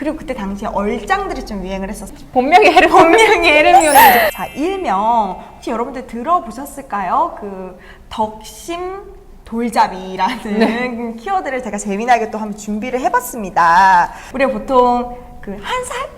그리고 그때 당시에 얼짱들이 좀 유행을 했었어요. 본명이 헤르미온이죠. 자, 일명 혹시 여러분들 들어보셨을까요? 그 덕심 돌잡이라는 네. 키워드를 제가 재미나게 또 한번 준비를 해봤습니다. 우리가 보통 그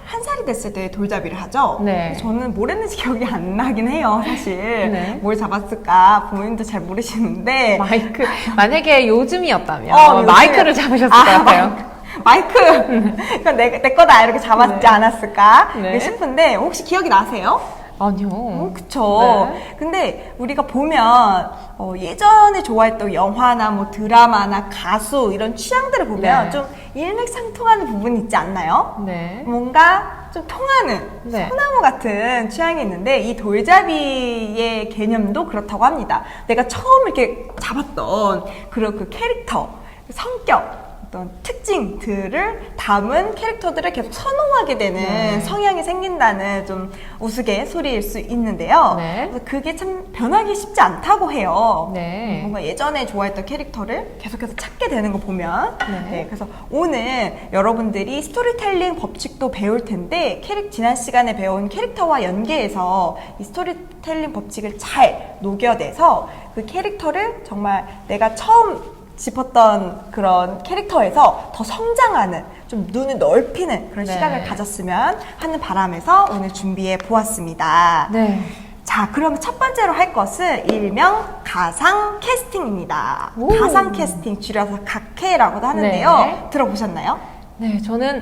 한 살이 됐을 때 돌잡이를 하죠? 네. 저는 뭘 했는지 기억이 안 나긴 해요, 사실. 네. 뭘 잡았을까 부모님도 잘 모르시는데. 마이크. 만약에 요즘이었다면 요즘에- 마이크를 잡으셨을 것 같아요. 마이크! 그건 내 거다 이렇게 잡았지 네. 않았을까 네. 싶은데 혹시 기억이 나세요? 아니요. 그쵸. 네. 근데 우리가 보면 예전에 좋아했던 영화나 뭐 드라마나 가수 이런 취향들을 보면 네. 좀 일맥상통하는 부분이 있지 않나요? 네. 뭔가 좀 통하는 네. 소나무 같은 취향이 있는데 이 돌잡이의 개념도 그렇다고 합니다. 내가 처음 이렇게 잡았던 그런 그 캐릭터, 성격, 어떤 특징들을 담은 캐릭터들을 계속 선호하게 되는 네. 성향이 생긴다는 좀 우스갯소리일 수 있는데요. 네. 그래서 그게 참 변하기 쉽지 않다고 해요. 네. 뭔가 예전에 좋아했던 캐릭터를 계속해서 찾게 되는 거 보면. 네. 그래서 오늘 여러분들이 스토리텔링 법칙도 배울 텐데 지난 시간에 배운 캐릭터와 연계해서 이 스토리텔링 법칙을 잘 녹여내서 그 캐릭터를 정말 내가 처음 짚었던 그런 캐릭터에서 더 성장하는, 좀 눈을 넓히는 그런 네. 시간을 가졌으면 하는 바람에서 오늘 준비해 보았습니다. 네. 자, 그러면 첫 번째로 할 것은 일명 가상 캐스팅입니다. 오. 가상 캐스팅, 줄여서 각캐라고도 하는데요. 네. 들어보셨나요? 네, 저는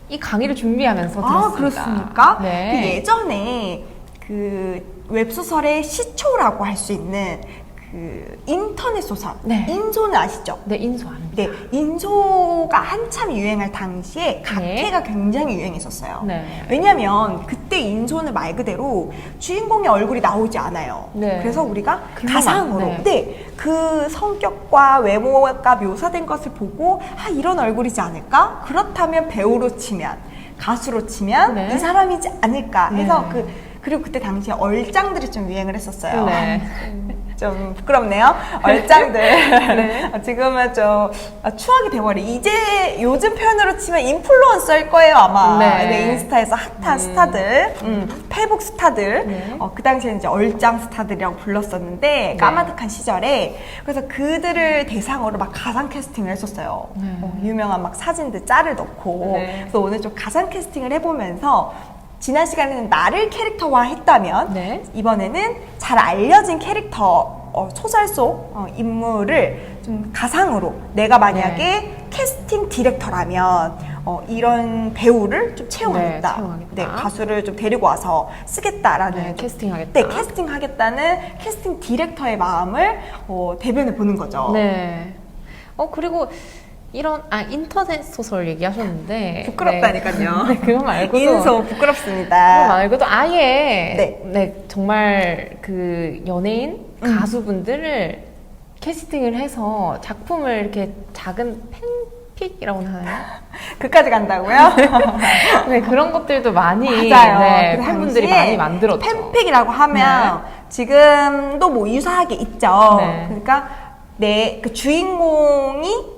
이 강의를 준비하면서 아, 들었습니다. 그렇습니까? 네. 그 예전에 그 웹소설의 시초라고 할 수 있는 그 인터넷 소설, 네. 인소는 아시죠? 네, 인수 아닙니다. 네, 인소가 한참 유행할 당시에 각캐가 굉장히 유행했었어요. 네. 왜냐면 그때 인소는 말 그대로 주인공의 얼굴이 나오지 않아요. 네. 그래서 우리가 글로만, 가상으로 네. 그 성격과 외모가 묘사된 것을 보고 이런 얼굴이지 않을까? 그렇다면 배우로 치면, 가수로 치면 네. 이 사람이지 않을까 해서 네. 그리고 그때 당시에 얼짱들이 좀 유행을 했었어요. 네. 좀 부끄럽네요. 얼짱들. 네. 지금은 좀 추억이 돼버려. 이제 요즘 표현으로 치면 인플루언서일 거예요, 아마. 네. 인스타에서 핫한 스타들, 페북 스타들. 네. 그 당시에는 이제 얼짱 스타들이라고 불렀었는데, 까마득한 시절에. 그래서 그들을 대상으로 막 가상 캐스팅을 했었어요. 유명한 막 사진들 짤을 넣고. 네. 그래서 오늘 좀 가상 캐스팅을 해보면서 지난 시간에는 나를 캐릭터화 했다면 네. 이번에는 잘 알려진 캐릭터 소설 속 인물을 좀 가상으로 내가 만약에 캐스팅 디렉터라면 이런 배우를 좀 채용하겠다. 네, 채용하겠다. 네, 가수를 좀 데리고 와서 쓰겠다라는 네, 캐스팅하겠다. 네, 캐스팅하겠다는 캐스팅 디렉터의 마음을 대변해 보는 거죠. 네. 그리고 이런 인터넷 소설 얘기하셨는데 부끄럽다니까요. 네, 그거 말고도 인소 그거 부끄럽습니다. 말고도 아예 네. 네, 정말 그 연예인 가수분들을 캐스팅을 해서 작품을 이렇게 작은 팬픽이라고 하나요? 그까지 간다고요? 네, 그런 것들도 많이 맞아요. 네, 그 팬분들이 당시에 많이 만들었죠. 팬픽이라고 하면 지금도 뭐 유사하게 있죠. 네. 그러니까 그 주인공이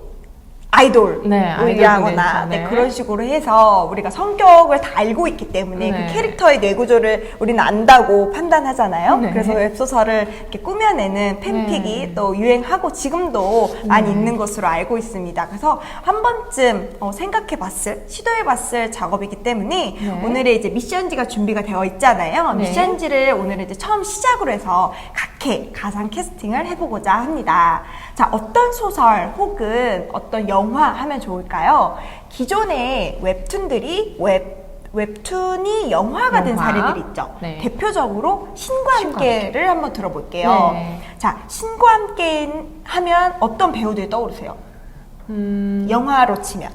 아이돌 네, 하거나 아이돌 분들 있죠. 네. 그런 식으로 해서 우리가 성격을 다 알고 있기 때문에 네. 그 캐릭터의 뇌구조를 우리는 안다고 판단하잖아요. 네. 그래서 웹소설을 이렇게 꾸며내는 팬픽이 네. 또 유행하고 지금도 많이 있는 것으로 알고 있습니다. 그래서 한 번쯤 시도해봤을 작업이기 때문에 네. 오늘의 이제 미션지가 준비가 되어 있잖아요. 네. 미션지를 오늘 이제 처음 시작으로 해서 가상 캐스팅을 해보고자 합니다. 자, 어떤 소설 혹은 어떤 영화 하면 좋을까요? 기존의 웹툰들이 웹툰이 영화가 된 영화. 사례들이 있죠. 네. 대표적으로 신과 함께를 한번 들어볼게요. 네. 자, 신과 함께 하면 어떤 배우들이 떠오르세요? 영화로 치면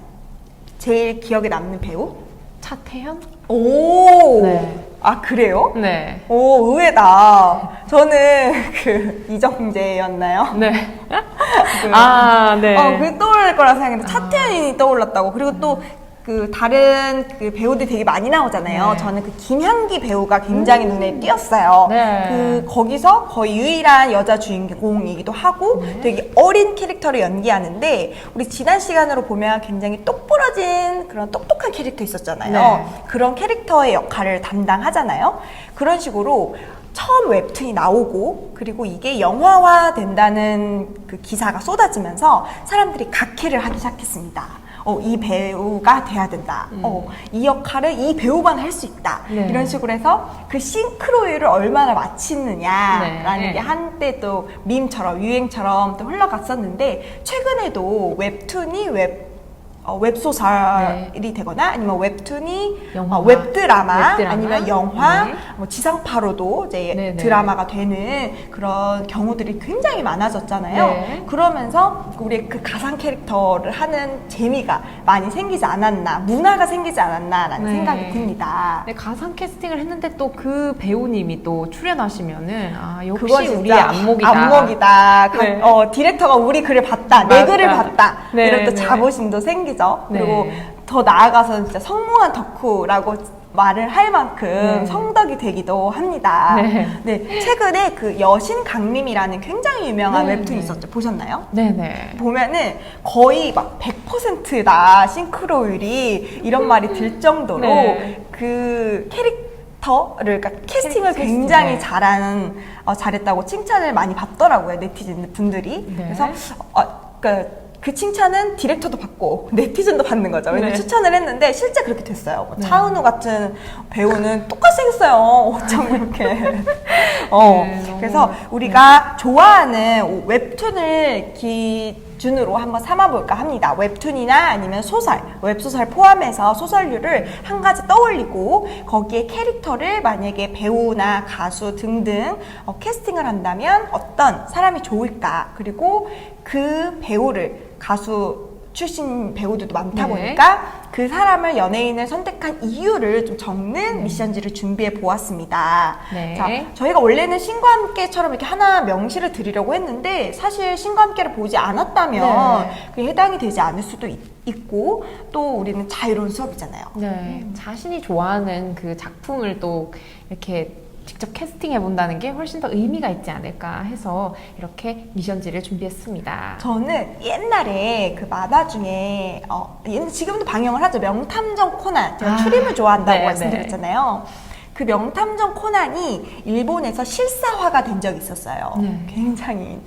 제일 기억에 남는 배우? 차태현? 오! 네. 아, 그래요? 네. 오, 의외다. 저는 이정재였나요? 네. 그, 네. 그 떠오를 거라 생각했는데 차태현이 떠올랐다고. 그리고 또 그 다른 그 배우들이 되게 많이 나오잖아요. 네. 저는 그 김향기 배우가 굉장히 눈에 띄었어요. 네. 그 거기서 거의 유일한 여자 주인공이기도 하고 되게 어린 캐릭터를 연기하는데 우리 지난 시간으로 보면 굉장히 똑부러진 그런 똑똑한 캐릭터 있었잖아요. 네. 그런 캐릭터의 역할을 담당하잖아요. 그런 식으로 처음 웹툰이 나오고 그리고 이게 영화화 된다는 그 기사가 쏟아지면서 사람들이 각해를 하기 시작했습니다. 이 배우가 돼야 된다. 이 역할을 이 배우만 할 수 있다. 네. 이런 식으로 해서 그 싱크로율을 얼마나 맞추느냐라는 네. 게 한때 또 밈처럼 유행처럼 또 흘러갔었는데 최근에도 웹툰이 웹소설이 되거나 아니면 웹툰이 영화. 웹드라마 웹드라마. 아니면 영화 네. 뭐 지상파로도 이제 네, 네. 드라마가 되는 그런 경우들이 굉장히 많아졌잖아요. 네. 그러면서 우리 그 가상 캐릭터를 하는 재미가 많이 생기지 않았나, 문화가 생기지 않았나라는 네. 생각이 듭니다. 네, 가상 캐스팅을 했는데 또 그 배우님이 또 출연하시면은 역시 그건 진짜 우리의 안목이다. 안목이다. 네. 디렉터가 우리 글을 봤다. 내 맞다. 글을 봤다. 네, 이런 또 네. 자부심도 생기죠. 네. 그리고 더 나아가서 진짜 성공한 덕후라고 말을 할 만큼 네. 성덕이 되기도 합니다. 네. 네, 최근에 그 여신 강림이라는 굉장히 유명한 네, 웹툰이 네. 있었죠. 보셨나요? 네네. 보면은 거의 막 100%다 싱크로율이 이런 말이 들 정도로 네. 그 캐릭터를 그러니까 캐스팅을 캐스팅, 굉장히 네. 잘했다고 칭찬을 많이 받더라고요, 네티즌 분들이. 네. 그래서 그 칭찬은 디렉터도 받고 네티즌도 받는 거죠. 왜냐면 네. 추천을 했는데 실제 그렇게 됐어요. 뭐 네. 차은우 같은 배우는 똑같이 생겼어요. 어쩜 이렇게. 네, 너무, 그래서 우리가 좋아하는 웹툰을 기준으로 한번 삼아볼까 합니다. 웹툰이나 아니면 소설, 웹소설 포함해서 소설류를 한 가지 떠올리고 거기에 캐릭터를 만약에 배우나 가수 등등 캐스팅을 한다면 어떤 사람이 좋을까? 그리고 그 배우를 가수 출신 배우들도 많다 네. 보니까 그 사람을 연예인을 선택한 이유를 좀 적는 미션지를 준비해 보았습니다. 네. 자, 저희가 원래는 신과 함께처럼 이렇게 하나 명시를 드리려고 했는데 사실 신과 함께를 보지 않았다면 네. 그게 해당이 되지 않을 수도 있고 또 우리는 자유로운 수업이잖아요. 네. 자신이 좋아하는 그 작품을 또 이렇게 직접 캐스팅해 본다는 게 훨씬 더 의미가 있지 않을까 해서 이렇게 미션지를 준비했습니다. 저는 옛날에 그 만화 중에 지금도 방영을 하죠. 명탐정 코난. 제가 추림을 좋아한다고 네, 말씀드렸잖아요. 그 명탐정 코난이 일본에서 실사화가 된 적이 있었어요. 네. 굉장히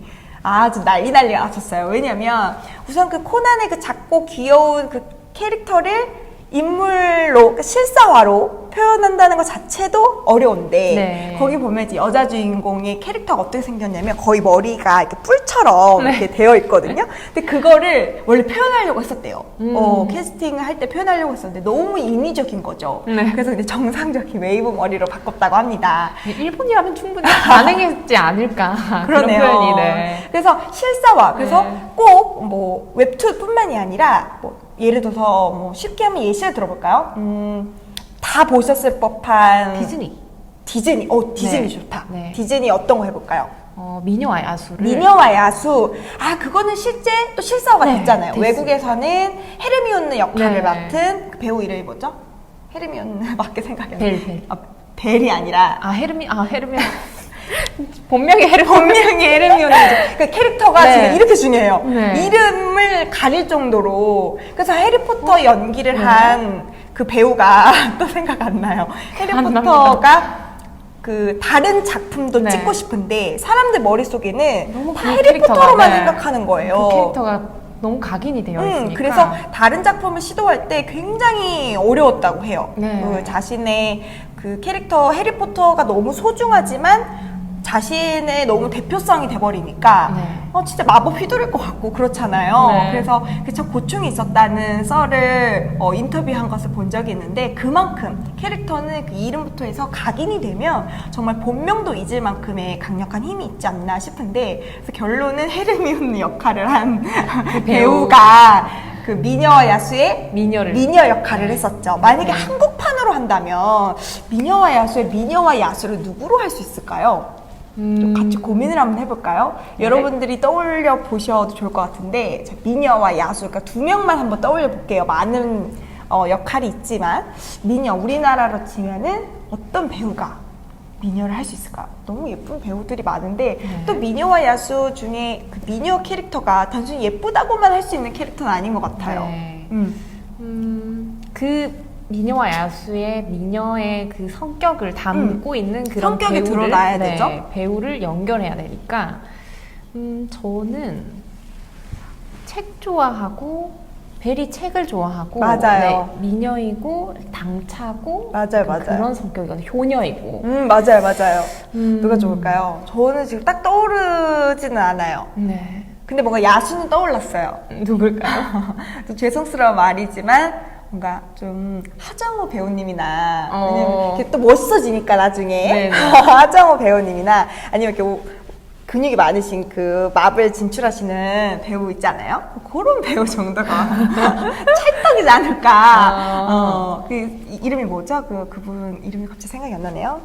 아주 난리가 났었어요. 왜냐면 우선 그 코난의 그 작고 귀여운 그 캐릭터를 인물로, 그러니까 실사화로 표현한다는 것 자체도 어려운데, 네. 거기 보면 이제 여자 주인공의 캐릭터가 어떻게 생겼냐면 거의 머리가 이렇게 뿔처럼 네. 이렇게 되어 있거든요. 근데 그거를 원래 표현하려고 했었대요. 캐스팅을 할 때 표현하려고 했었는데 너무 인위적인 거죠. 네. 그래서 이제 정상적인 웨이브 머리로 바꿨다고 합니다. 일본이라면 충분히 가능했지 않을까. 그런 그러네요. 표현이, 네. 그래서 실사화, 그래서 네. 꼭 뭐 웹툰뿐만이 아니라 뭐 예를 들어서 뭐 쉽게 한번 예시를 들어볼까요? 다 보셨을 법한 디즈니. 디즈니 네. 좋다. 네. 디즈니 어떤 거 해볼까요? 미녀와 야수를. 미녀와 야수. 그거는 실제 또 실사화가 네, 됐잖아요. 됐어요. 외국에서는 헤르미온느 역할을 네. 맡은 그 배우 이름이 뭐죠? 헤르미온느밖에 생각이 안 나요. 벨. 벨이 아니라 헤르미온. 본명이 헤르미온. 본명이 헤르미온느죠. 그 캐릭터가 네. 지금 이렇게 중요해요. 네. 이름을 가릴 정도로. 그래서 해리포터 연기를 네. 한 그 배우가 또 생각 안 나요. 해리포터가 그 다른 작품도 네. 찍고 싶은데 사람들 머릿속에는 너무 다 그 해리포터로만 캐릭터가, 네. 생각하는 거예요. 그 캐릭터가 너무 각인이 되어 있으니까. 그래서 다른 작품을 시도할 때 굉장히 어려웠다고 해요. 네. 그 자신의 그 캐릭터 해리포터가 너무 소중하지만 자신의 너무 대표성이 돼버리니까 네. 진짜 마법 휘두를 것 같고 그렇잖아요. 네. 그래서 참 고충이 있었다는 썰을 인터뷰한 것을 본 적이 있는데 그만큼 캐릭터는 그 이름부터 해서 각인이 되면 정말 본명도 잊을 만큼의 강력한 힘이 있지 않나 싶은데 그래서 결론은 헤르미온느 역할을 한 그 배우가 그 미녀와 야수의 미녀를. 미녀 역할을 했었죠. 만약에 네. 한국판으로 한다면 미녀와 야수의 미녀와 야수를 누구로 할 수 있을까요? 좀 같이 고민을 한번 해볼까요? 네. 여러분들이 떠올려 보셔도 좋을 것 같은데 자, 미녀와 야수, 그러니까 두 명만 한번 떠올려 볼게요. 많은 역할이 있지만 미녀 우리나라로 치면은 어떤 배우가 미녀를 할 수 있을까? 너무 예쁜 배우들이 많은데 또 미녀와 야수 중에 그 미녀 캐릭터가 단순히 예쁘다고만 할 수 있는 캐릭터는 아닌 것 같아요. 네. 그 미녀와 야수의 미녀의 그 성격을 담고 있는 그런 성격이 배우를 드러나야 되죠? 배우를 연결해야 되니까 저는 책 좋아하고 베리 책을 좋아하고 맞아요. 네, 미녀이고 당차고 맞아요, 맞아요. 그런 성격이거든요. 효녀이고 맞아요. 누가 좋을까요? 저는 지금 딱 떠오르지는 않아요. 네. 근데 뭔가 야수는 떠올랐어요. 누굴까요? 좀 죄송스러운 말이지만 뭔가 좀 하정우 배우님이나 왜냐면 이렇게 또 멋있어지니까 나중에 네네. 하정우 배우님이나 아니면 이렇게 근육이 많으신 그 마블 진출하시는 배우 있잖아요. 그런 배우 정도가 찰떡이지 않을까. 그 이름이 뭐죠? 그분 이름이 갑자기 생각이 안 나네요.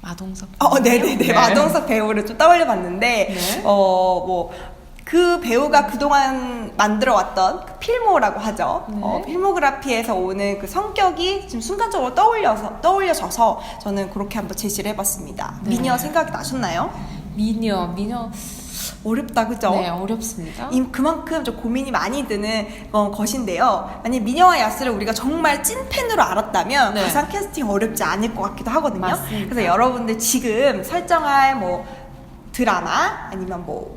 마동석. 네네네. 네. 마동석 배우를 좀 떠올려봤는데, 네. 그 배우가 그동안 만들어왔던 그 필모라고 하죠. 네. 필모그래피에서 오는 그 성격이 지금 순간적으로 떠올려져서 저는 그렇게 한번 제시를 해봤습니다. 네. 미녀 생각이 나셨나요? 미녀. 어렵다, 그죠? 네, 어렵습니다. 그만큼 좀 고민이 많이 드는 것인데요. 만약 미녀와 야스를 우리가 정말 찐팬으로 알았다면 네. 가상 캐스팅 어렵지 않을 것 같기도 하거든요. 맞습니다. 그래서 여러분들 지금 설정할 뭐 드라마 아니면 뭐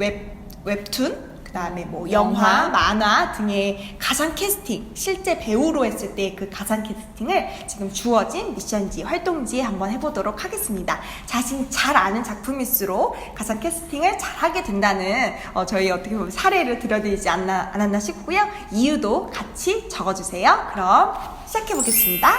웹툰 그다음에 뭐 영화, 만화 등의 가상 캐스팅, 실제 배우로 했을 때 그 가상 캐스팅을 지금 주어진 미션지, 활동지에 한번 해보도록 하겠습니다. 자신이 잘 아는 작품일수록 가상 캐스팅을 잘 하게 된다는 저희 어떻게 보면 사례를 들려드리지 않았나 싶고요. 이유도 같이 적어주세요. 그럼 시작해보겠습니다.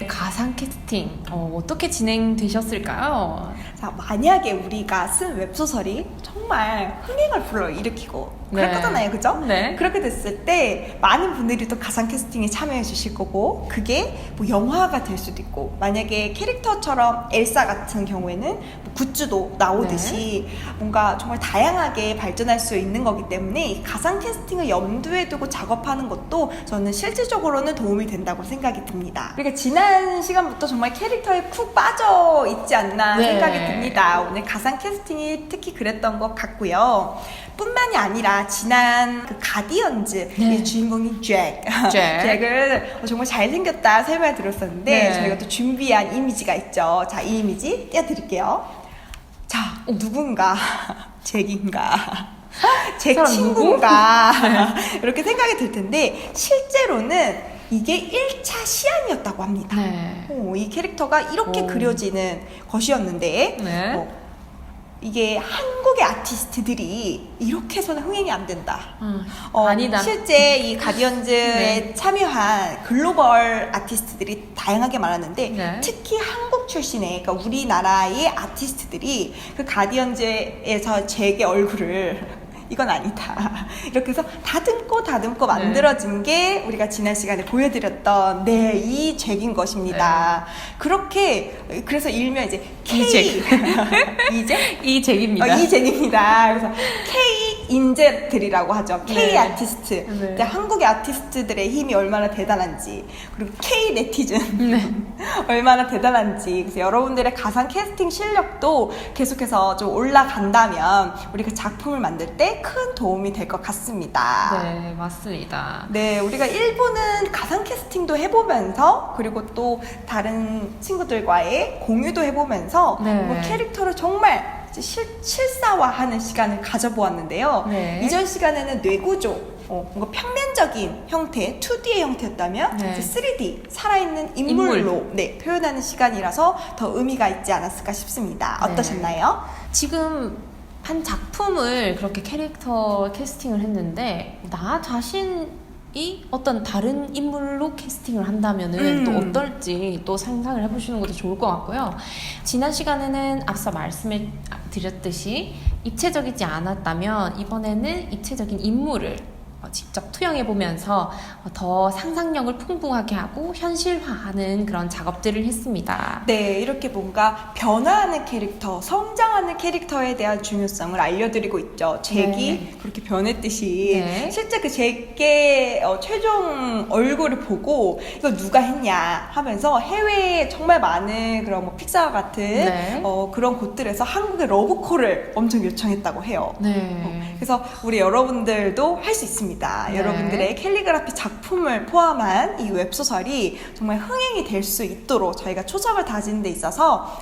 가상 캐스팅 어떻게 진행되셨을까요? 자, 만약에 우리가 쓴 웹소설이 정말 흥행을 불러일으키고 그럴 네. 거잖아요, 그죠? 네. 그렇게 됐을 때 많은 분들이 또 가상 캐스팅에 참여해 주실 거고 그게 뭐 영화가 될 수도 있고 만약에 캐릭터처럼 엘사 같은 경우에는 뭐 굿즈도 나오듯이 뭔가 정말 다양하게 발전할 수 있는 거기 때문에 이 가상 캐스팅을 염두에 두고 작업하는 것도 저는 실질적으로는 도움이 된다고 생각이 듭니다. 그러니까 지난 시간부터 정말 캐릭터에 푹 빠져 있지 않나 네. 생각이 듭니다. 오늘 가상 캐스팅이 특히 그랬던 것 같고요. 뿐만이 아니라 지난 그 가디언즈 네. 의 주인공인 잭을 정말 잘생겼다 설명을 들었었는데 네. 저희가 또 준비한 이미지가 있죠. 자, 이 이미지 띄워드릴게요. 자, 누군가 잭인가 잭 사람 친구인가 이렇게 생각이 들 텐데 실제로는 이게 1차 시안이었다고 합니다. 네. 이 캐릭터가 이렇게 그려지는 것이었는데 네. 이게 한국의 아티스트들이 이렇게 해서는 흥행이 안 된다. 아니다. 실제 이 가디언즈에 네. 참여한 글로벌 아티스트들이 다양하게 많았는데 네. 특히 한국 출신의 그러니까 우리나라의 아티스트들이 그 가디언즈에서 잭의 얼굴을 이건 아니다. 이렇게 해서 다듬고 만들어진 게 우리가 지난 시간에 보여드렸던 이 잭인 것입니다. 그렇게 그래서 일명 이제 K 이 잭입니다. 이 잭입니다. 그래서 K 인재들이라고 하죠. K 네. 아티스트. 네. 근데 한국의 아티스트들의 힘이 얼마나 대단한지 그리고 K 네티즌 얼마나 대단한지 그래서 여러분들의 가상 캐스팅 실력도 계속해서 좀 올라간다면 우리가 작품을 만들 때 큰 도움이 될 것 같습니다. 네, 맞습니다. 네, 우리가 일부는 가상 캐스팅도 해보면서 그리고 또 다른 친구들과의 공유도 해보면서 네. 뭐 캐릭터를 정말 실사화하는 시간을 가져보았는데요. 네. 이전 시간에는 뇌구조, 뭔가 평면적인 형태, 2D의 형태였다면 네. 이제 3D, 살아있는 인물로 표현하는 시간이라서 더 의미가 있지 않았을까 싶습니다. 네. 어떠셨나요? 지금 한 작품을 그렇게 캐릭터 캐스팅을 했는데 나 자신이 어떤 다른 인물로 캐스팅을 한다면은 또 어떨지 또 상상을 해보시는 것도 좋을 것 같고요. 지난 시간에는 앞서 말씀을 드렸듯이 입체적이지 않았다면 이번에는 입체적인 인물을 직접 투영해보면서 더 상상력을 풍부하게 하고 현실화하는 그런 작업들을 했습니다. 네, 이렇게 뭔가 변화하는 캐릭터, 성장하는 캐릭터에 대한 중요성을 알려드리고 있죠. 잭이 네. 그렇게 변했듯이 네. 실제 그 잭의 최종 얼굴을 보고 이거 누가 했냐 하면서 해외에 정말 많은 그런 뭐 픽사와 같은 네. 그런 곳들에서 한국의 러브콜을 엄청 요청했다고 해요. 네. 그래서 우리 여러분들도 할 수 있습니다. 네. 여러분들의 캘리그라피 작품을 포함한 이 웹소설이 정말 흥행이 될 수 있도록 저희가 초석을 다지는 데 있어서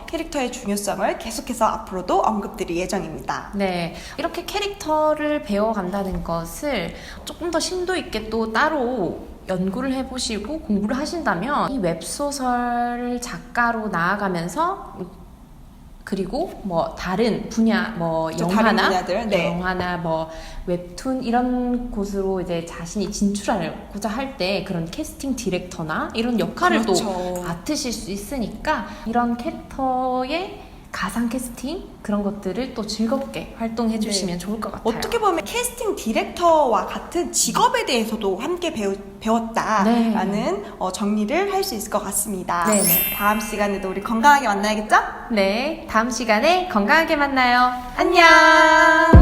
캐릭터의 중요성을 계속해서 앞으로도 언급드릴 예정입니다. 네, 이렇게 캐릭터를 배워간다는 것을 조금 더 심도 있게 또 따로 연구를 해보시고 공부를 하신다면 이 웹소설 작가로 나아가면서 그리고 뭐 다른 분야, 뭐 저 다른 영화나 분야들, 네. 영화나 뭐 웹툰 이런 곳으로 이제 자신이 진출하고자 할 때 그런 캐스팅 디렉터나 이런 역할을 그렇죠. 또 맡으실 수 있으니까 이런 캐릭터의 가상 캐스팅 그런 것들을 또 즐겁게 활동해 주시면 좋을 것 같아요. 어떻게 보면 캐스팅 디렉터와 같은 직업에 대해서도 함께 배웠다라는 정리를 할 수 있을 것 같습니다. 네네. 다음 시간에도 우리 건강하게 만나야겠죠? 네, 다음 시간에 건강하게 만나요. 안녕!